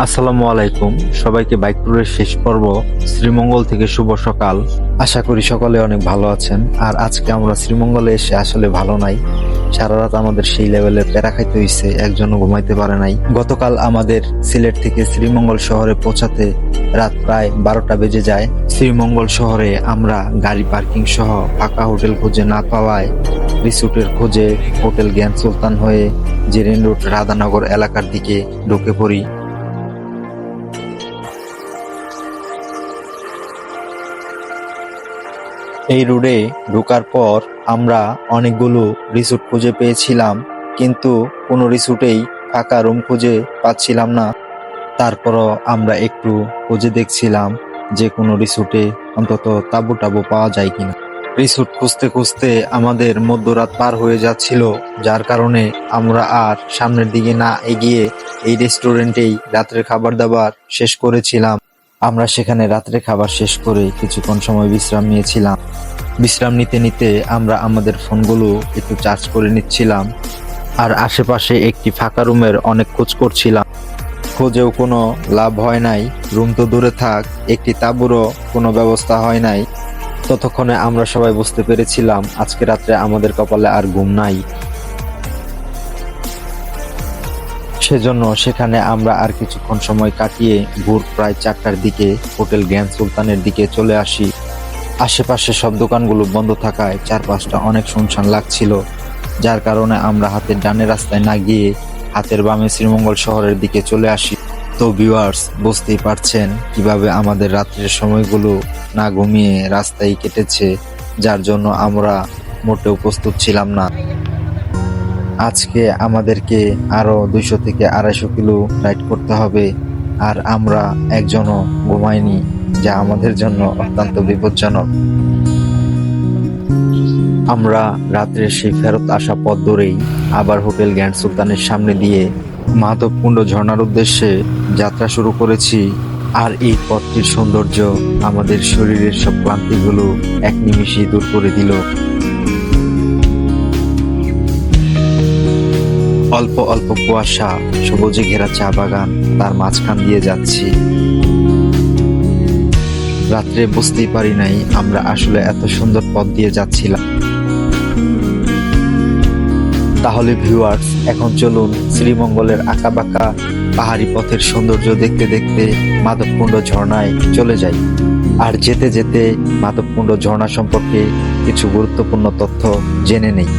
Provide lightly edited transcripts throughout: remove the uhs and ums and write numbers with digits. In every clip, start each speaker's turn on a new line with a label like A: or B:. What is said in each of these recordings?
A: আসসালামু আলাইকুম, সবাইকে বাইক ট্যুরের শেষ পর্ব শ্রীমঙ্গল থেকে শুভ সকাল। আশা করি সকলে অনেক ভালো আছেন। আর আজকে আমরা শ্রীমঙ্গলে এসে আসলে ভালো নাই। সারা রাত আমাদের সেই লেভেলের প্যারা খাইতে হইছে, একজনও ঘুমাইতে পারে নাই। গতকাল আমাদের সিলেট থেকে শ্রীমঙ্গল শহরে পৌঁছাতে রাত প্রায় 12টা বেজে যায়। শ্রীমঙ্গল শহরে আমরা গাড়ি পার্কিং সহ ফাঁকা হোটেল খুঁজে না পাওয়ায় রিসোর্টের খোঁজে হোটেল জ্ঞান সুলতান হয়ে জেরিন রোড রাধানগর এলাকার দিকে ঢুকে পড়ি। এই রোডে ঢোকার পর আমরা অনেকগুলো রিসোর্ট খুঁজে পেয়েছিলাম, কিন্তু কোনো রিসোর্টেই ফাঁকা রুম খুঁজে পাচ্ছিলাম না। তারপরও আমরা একটু খুঁজে দেখছিলাম যে কোনো রিসোর্টে অন্তত তাঁবু টাবু পাওয়া যায় কিনা। রিসোর্ট খুঁজতে খুঁজতে আমাদের মধ্যরাত পার হয়ে যাচ্ছিল, যার কারণে আমরা আর সামনের দিকে না এগিয়ে এই রেস্টুরেন্টেই রাত্রের খাবার দাবার শেষ করেছিলাম। আমরা সেখানে রাত্রে খাবার শেষ করে কিছুক্ষণ সময় বিশ্রাম নিয়েছিলাম। বিশ্রাম নিতে নিতে আমরা আমাদের ফোনগুলো একটু চার্জ করে নিচ্ছিলাম, আর আশেপাশে একটি ফাঁকা রুমের অনেক খোঁজ করছিলাম। খোঁজেও কোনো লাভ হয় নাই। রুম তো দূরে থাক, একটি তাঁবুরও কোনো ব্যবস্থা হয় নাই। ততক্ষণে আমরা সবাই বুঝতে পেরেছিলাম আজকে রাত্রে আমাদের কপালে আর ঘুম নাই। সেজন্য সেখানে আমরা আর কিছুক্ষণ সময় কাটিয়ে ভোর প্রায় 4টার দিকে হোটেল গ্র্যান্ড সুলতানের দিকে চলে আসি। আশেপাশে সব দোকানগুলো বন্ধ থাকায় চারপাশটা অনেক শুনশান লাগছিল, যার কারণে আমরা হাতের ডানে রাস্তায় না গিয়ে হাতের বামে শ্রীমঙ্গল শহরের দিকে চলে আসি। তো ভিউয়ার্স, বুঝতেই পারছেন কিভাবে আমাদের রাত্রের সময়গুলো না ঘুমিয়ে রাস্তায় কেটেছে, যার জন্য আমরা মোটেও প্রস্তুত ছিলাম না। আজকে আমাদেরকে আরো 200 থেকে 250 কিলো রাইড করতে হবে, আর আমরা একজনও ঘুমাইনি, যা আমাদের জন্য অত্যন্ত বিপজ্জনক। আমরা রাত্রে সেই ফেরত আসা পথ ধরেই আবার হোটেল গ্র্যান্ড সুলতানের সামনে দিয়ে মাধবকুণ্ড ঝর্ণার উদ্দেশ্যে যাত্রা শুরু করেছি। আর এই পথটির সৌন্দর্য আমাদের শরীরের সব ক্লান্তিগুলো এক নিমিষেই দূর করে দিল। অল্প অল্প কুয়াশা, সবুজে ঘেরা চা বাগান, তার মাঝখান দিয়ে যাচ্ছি। রাত্রে বুঝতেই পারি নাই আমরা আসলে এত সুন্দর পথ দিয়ে যাচ্ছিলাম। তাহলে ভিউয়ার্স, এখন চলুন শ্রীমঙ্গলের আঁকাবাঁকা পাহাড়ি পথের সৌন্দর্য দেখতে দেখতে মাধবকুণ্ড ঝর্ণায় চলে যাই। আর যেতে যেতে মাধবকুণ্ড ঝর্ণা সম্পর্কে কিছু গুরুত্বপূর্ণ তথ্য জেনে নেই।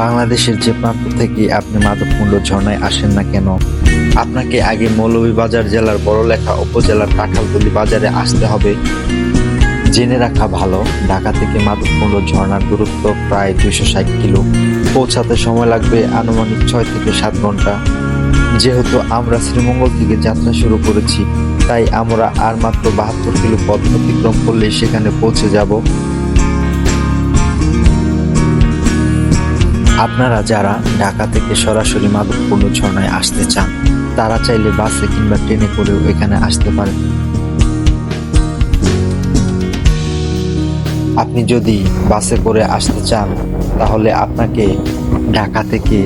A: বাংলাদেশের যে প্রান্ত থেকে আপনি মাধবকুণ্ড ঝর্ণায় আসেন না কেন, আপনাকে আগে মৌলভীবাজার জেলার বড়লেখা উপজেলার কাঁঠালতলী বাজারে আসতে হবে। জেনে রাখা ভালো, ঢাকা থেকে মাধবকুণ্ড ঝর্ণার দূরত্ব প্রায় 260 কিলো। পৌঁছাতে সময় লাগবে আনুমানিক 6 থেকে 7 ঘন্টা। যেহেতু আমরা শ্রীমঙ্গল থেকে যাত্রা শুরু করেছি, তাই আমরা আর মাত্র 72 কিলো পথ অতিক্রম করলে সেখানে পৌঁছে যাব। আপনারা যারা ঢাকা থেকে সরাসরি মাধবকুণ্ড ঝর্ণায় আসতে চান, তারা চাইলে বাসে কিংবা ট্রেনে করেও এখানে আসতে পারেন। আপনি যদি বাসে করে আসতে চান, তাহলে আপনাকে ঢাকা থেকে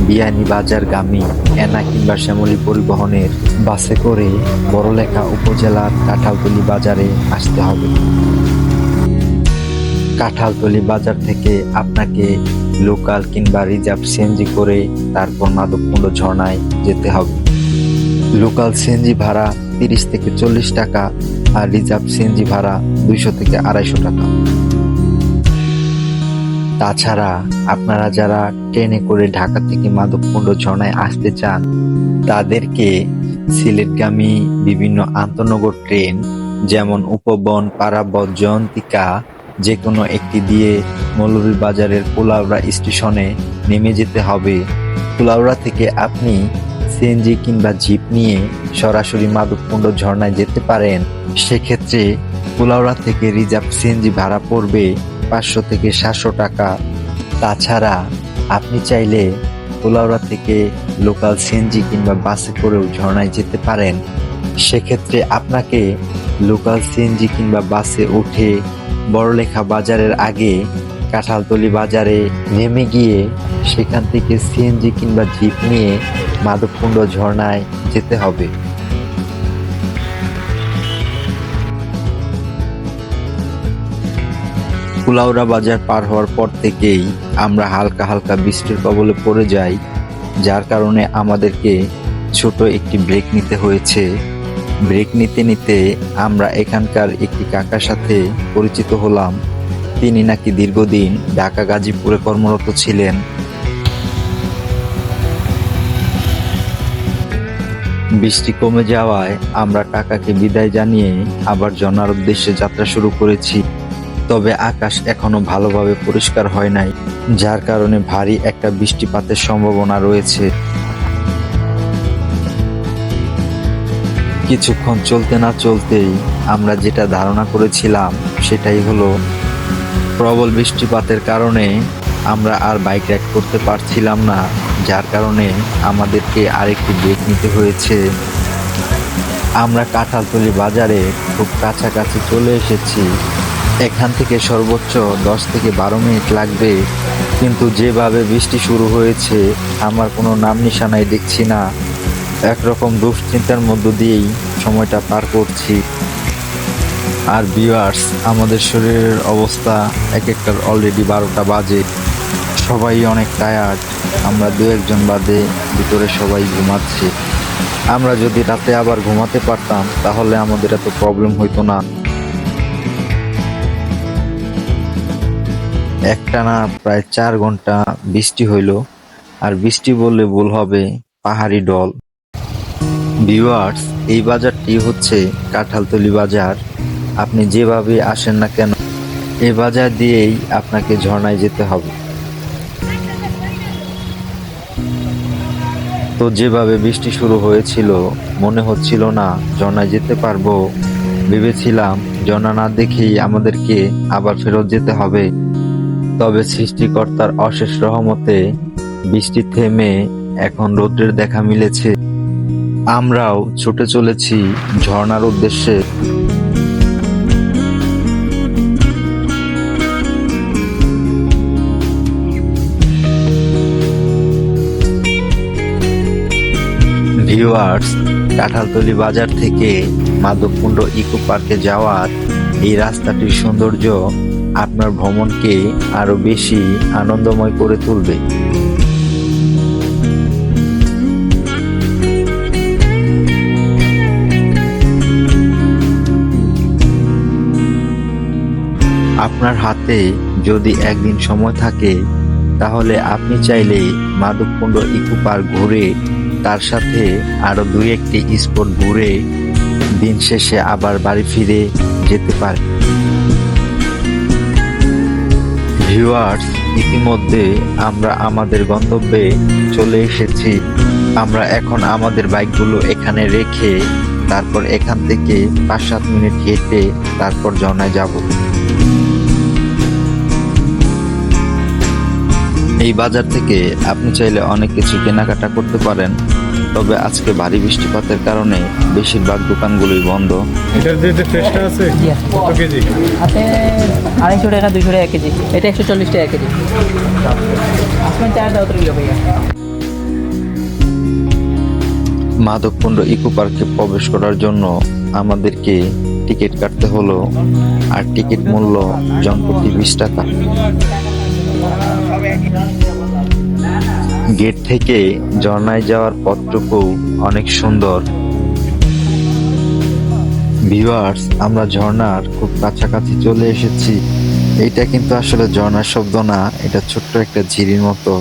A: বিয়ানীবাজারগামী এনা কিংবা শ্যামলী পরিবহনের বাসে করে বড়লেখা উপজেলার কাঁঠালতলী বাজারে আসতে হবে। কাঁঠালতলী বাজার থেকে আপনাকে লোকাল কিংবা রিজার্ভ সিএনজি করে তারপর মাধবকুণ্ড ঝর্ণায় যেতে হবে। লোকাল সিএনজি ভাড়া 30 থেকে 40 টাকা, আর রিজার্ভ সিএনজি ভাড়া 200 থেকে 250 টাকা। তাছাড়া আপনারা যারা ট্রেনে করে ঢাকা থেকে মাধবকুণ্ড ঝর্ণায় আসতে চান, তাদেরকে সিলেটগামী বিভিন্ন আন্তনগর ট্রেন যেমন উপবন, পারাবত, জয়ন্তিকা যে কোনো একটি দিয়ে মৌলভীবাজারের কুলাউড়া স্টেশনে নেমে যেতে হবে। কুলাউড়া থেকে আপনি সিএনজি কিংবা জিপ নিয়ে সরাসরি মাধবকুণ্ড ঝর্ণায় যেতে পারেন। সেক্ষেত্রে কুলাউড়া থেকে রিজার্ভ সিএনজি ভাড়া পড়বে 500 থেকে 700 টাকা। তাছাড়া আপনি চাইলে কুলাউড়া থেকে লোকাল সিএনজি কিংবা বাসে করেও ঝর্ণায় যেতে পারেন। সেক্ষেত্রে আপনাকে লোকাল সিএনজি কিংবা বাসে উঠে বড়লেখা বাজারের আগে কাঁঠালতলী বাজারে নেমে গিয়ে সেখান থেকে সিএনজি কিংবা জিপ নিয়ে মাধবকুণ্ড ঝর্ণায় যেতে হবে। কুলাউড়া বাজার পার হওয়ার পর থেকেই আমরা হালকা হালকা বৃষ্টির কবলে পড়ে যাই, যার কারণে আমাদেরকে ছোট একটি ব্রেক নিতে হয়েছে। ব্রেক নিতে নিতে আমরা এখানকার একটি কাকার সাথে পরিচিত হলাম। তিনি নাকি দীর্ঘদিন ঢাকা গাজীপুরে কর্মরত ছিলেন। বৃষ্টি কমে যাওয়ায় আমরা কাকাকে বিদায় জানিয়ে আবার ঝর্ণার উদ্দেশ্যে যাত্রা শুরু করেছি। তবে আকাশ এখনো ভালোভাবে পরিষ্কার হয় নাই, যার কারণে ভারী একটা বৃষ্টিপাতের সম্ভাবনা রয়েছে। কিছুক্ষণ চলতে না চলতেই আমরা যেটা ধারণা করেছিলাম সেটাই হলো, প্রবল বৃষ্টিপাতের কারণে আমরা আর বাইক রাইড করতে পারছিলাম না, যার কারণে আমাদেরকে আরেকটি ব্রেক নিতে হয়েছে। আমরা কাঁঠালতলী বাজারে খুব কাছাকাছি চলে এসেছি। এখান থেকে সর্বোচ্চ 10 থেকে 12 মিনিট লাগবে, কিন্তু যেভাবে বৃষ্টি শুরু হয়েছে আমার কোনো নাম নিশানাই দেখছি না। একরকম দুশ্চিন্তার মধ্য দিয়েই সময়টা পার করছি। আর ভিউয়ার্স, আমাদের শরীরের অবস্থা এক একটার অলরেডি 12টা বাজে। সবাই অনেক টায়ার্ড, আমরা দু একজন বাদে ভিতরে সবাই ঘুমাচ্ছে। আমরা যদি রাতে আবার ঘুমাতে পারতাম তাহলে আমাদের এত প্রবলেম হইতো না। একটানা প্রায় 4 ঘন্টা বৃষ্টি হইল, আর বৃষ্টি বললে ভুল হবে, পাহাড়ি ঢল। ভিউয়ার্স, এই বাজারটি হচ্ছে কাঁঠালতলী বাজার। আপনি যেভাবে আসেন না কেন, এই বাজার দিয়েই আপনাকে ঝর্ণায় যেতে হবে। তো যেভাবে বৃষ্টি শুরু হয়েছিল মনে হচ্ছিল না ঝর্ণায় যেতে পারবো। ভেবেছিলাম ঝর্ণা না দেখেই আমাদেরকে আবার ফেরত যেতে হবে। তবে সৃষ্টিকর্তার অশেষ রহমতে বৃষ্টি থেমে এখন রৌদ্রের দেখা মিলেছে। আমরাও ছুটে চলেছি ঝর্ণার উদ্দেশ্যে। ভিউয়ার্স, কাঁঠালতলী বাজার থেকে মাধবকুণ্ড ইকো পার্কে যাওয়ার এই রাস্তাটির সৌন্দর্য আপনার ভ্রমণকে আরো বেশি আনন্দময় করে তুলবে। আপনার হাতে যদি একদিন সময় থাকে তাহলে আপনি চাইলে মাধবকুণ্ড ইকো পার্ক ঘুরে তার সাথে আরো 2-1টি স্পট ঘুরে দিন শেষে আবার বাড়ি ফিরে যেতে পারেন। ভিউয়ার্স, ইতিমধ্যে আমরা আমাদের গন্তব্যে চলে এসেছি। আমরা এখন আমাদের বাইকগুলো এখানে রেখে তারপর এখান থেকে 5-7 মিনিট হেঁটে তারপর ঝর্ণায় যাব। এই বাজার থেকে আপনি চাইলে অনেক কিছু কেনাকাটা করতে পারেন, তবে আজকে ভারী বৃষ্টিপাতের কারণে বেশিরভাগ দোকানগুলোই বন্ধ।
B: এটার যে ফ্রেশটা আছে কত কেজি
C: আছে? 250 টাকা, 200 টাকা কেজি। এটা 140 টাকা কেজি। আসমান চার দাও তো কিলো ভাইয়া।
A: মাধবকুণ্ড ইকো পার্কে প্রবেশ করার জন্য আমাদেরকে টিকিট কাটতে হলো, আর টিকিট মূল্য জনপ্রতি 20 টাকা। গেট থেকে ঝর্ণায় যাওয়ার পথটুকু অনেক সুন্দর। ভিউয়ার্স, আমরা ঝর্ণার খুব কাছাকাছি চলে এসেছি। এটা কিন্তু আসলে ঝর্ণার শব্দ না, এটা ছোট্ট একটা ঝিরির মতো।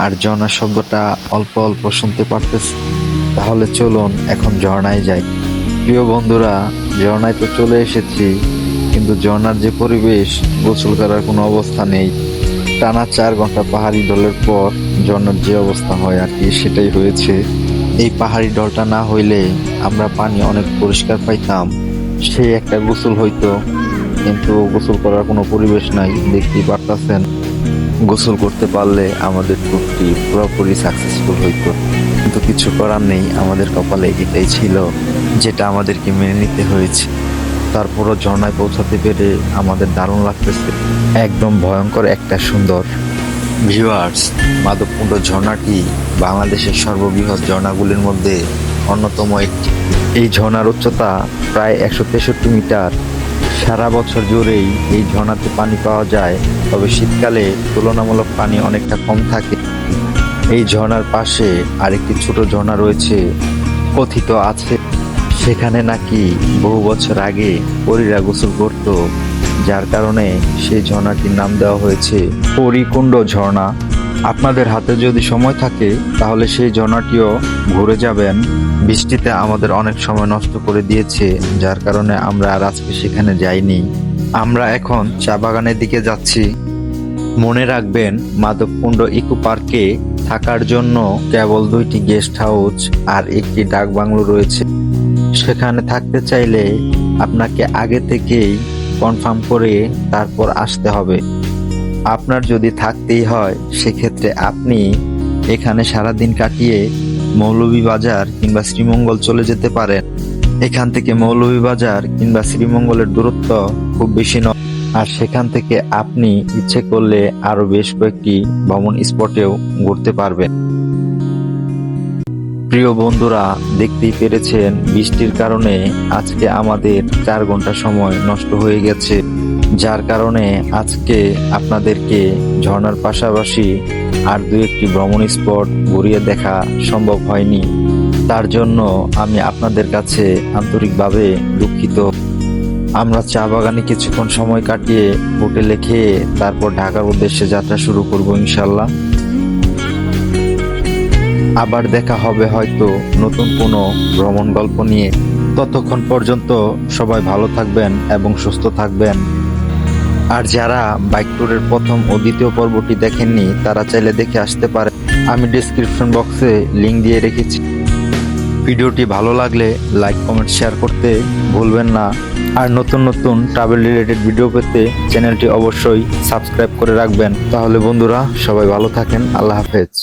A: আর ঝর্ণার শব্দটা অল্প অল্প শুনতে পারতেছি। তাহলে চলুন এখন ঝর্ণায় যাই। প্রিয় বন্ধুরা, ঝর্ণায় তো চলে এসেছি, কিন্তু ঝর্ণার যে পরিবেশ, গোসল করার কোনো অবস্থা নেই। টানা 4 ঘন্টা পাহাড়ি ঢলের পর ঝর্ণার যে অবস্থা হয় আর কি, সেটাই হয়েছে। এই পাহাড়ি ঢলটা না হইলে আমরা পানি অনেক পরিষ্কার পাইতাম, সে একটা গোসল হইতো, কিন্তু গোসল করার কোনো পরিবেশ নাই, দেখতেই পারতেছেন। গোসল করতে পারলে আমাদের ট্যুরটি পুরোপুরি সাকসেসফুল হইতো, কিন্তু কিছু করার নেই, আমাদের কপালে এটাই ছিল, যেটা আমাদেরকে মেনে নিতে হয়েছে। তারপরও ঝর্ণায় পৌঁছাতে পেরে আমাদের দারুণ লাগতেছে। একদম ভয়ঙ্কর একটা সুন্দর। ভিউয়ার্স, মাধবকুণ্ড ঝর্ণাটি বাংলাদেশের সর্ববৃহৎ ঝর্ণাগুলির মধ্যে অন্যতম একটি। এই ঝর্ণার উচ্চতা প্রায় 163 মিটার। সারা বছর জুড়েই এই ঝর্ণাতে পানি পাওয়া যায়, তবে শীতকালে তুলনামূলক পানি অনেকটা কম থাকে। এই ঝর্ণার পাশে আরেকটি ছোট ঝর্ণা রয়েছে। কথিত আছে সেখানে নাকি বহু বছর আগে পরীরা গোসল করত, যার কারণে সেই ঝর্ণাটির নাম দেওয়া হয়েছে পরীকুণ্ড ঝর্ণা। আপনাদের হাতে যদি সময় থাকে তাহলে সেই ঝর্ণাটিও ঘুরে যাবেন। বৃষ্টিতে আমাদের অনেক সময় নষ্ট করে দিয়েছে, যার কারণে আমরা আর আজকে সেখানে যাইনি। আমরা এখন চা বাগানের দিকে যাচ্ছি। মনে রাখবেন, মাধবকুণ্ড ইকো পার্কে থাকার জন্য কেবল 2টি গেস্ট হাউস আর একটি ডাক বাংলো রয়েছে। সেখানে থাকতে চাইলে আপনাকে আগে থেকেই কনফার্ম করে তারপর আসতে হবে। আপনার যদি থাকতেই হয় সেক্ষেত্রে আপনি এখানে সারাদিন কাটিয়ে মৌলভীবাজার কিংবা শ্রীমঙ্গল চলে যেতে পারেন। এখান থেকে মৌলভীবাজার কিংবা শ্রীমঙ্গলের দূরত্ব খুব বেশি নয়, আর সেখান থেকে আপনি ইচ্ছে করলে আরো বেশ কয়েকটি ভ্রমণ স্পটেও ঘুরতে পারবেন। প্রিয় বন্ধুরা, দেখতেই পেরেছেন বৃষ্টির কারণে আজকে আমাদের 4 ঘন্টা সময় নষ্ট হয়ে গেছে, যার কারণে আজকে আপনাদেরকে ঝর্ণার পাশাপাশি আর 2-1টি ভ্রমণ স্পট ঘুরিয়ে দেখা সম্ভব হয়নি। তার জন্য আমি আপনাদের কাছে আন্তরিকভাবে দুঃখিত। আমরা চা বাগানে কিছুক্ষণ সময় কাটিয়ে হোটেলে খেয়ে তারপর ঢাকার উদ্দেশ্যে যাত্রা শুরু করব ইনশাল্লাহ। আবার দেখা হবে হয়তো নতুন কোনো ভ্রমণ গল্প নিয়ে। ততক্ষণ পর্যন্ত সবাই ভালো থাকবেন এবং সুস্থ থাকবেন। আর যারা বাইক ট্যুরের প্রথম ও দ্বিতীয় পর্বটি দেখেননি তারা চাইলে দেখে আসতে পারে। আমি ডেসক্রিপশন বক্সে লিংক দিয়ে রেখেছি। ভিডিওটি ভালো লাগলে লাইক, কমেন্ট, শেয়ার করতে ভুলবেন না। আর নতুন নতুন ট্রাভেল রিলেটেড ভিডিও পেতে চ্যানেলটি অবশ্যই সাবস্ক্রাইব করে রাখবেন। তাহলে বন্ধুরা, সবাই ভালো থাকেন। আল্লাহ হাফেজ।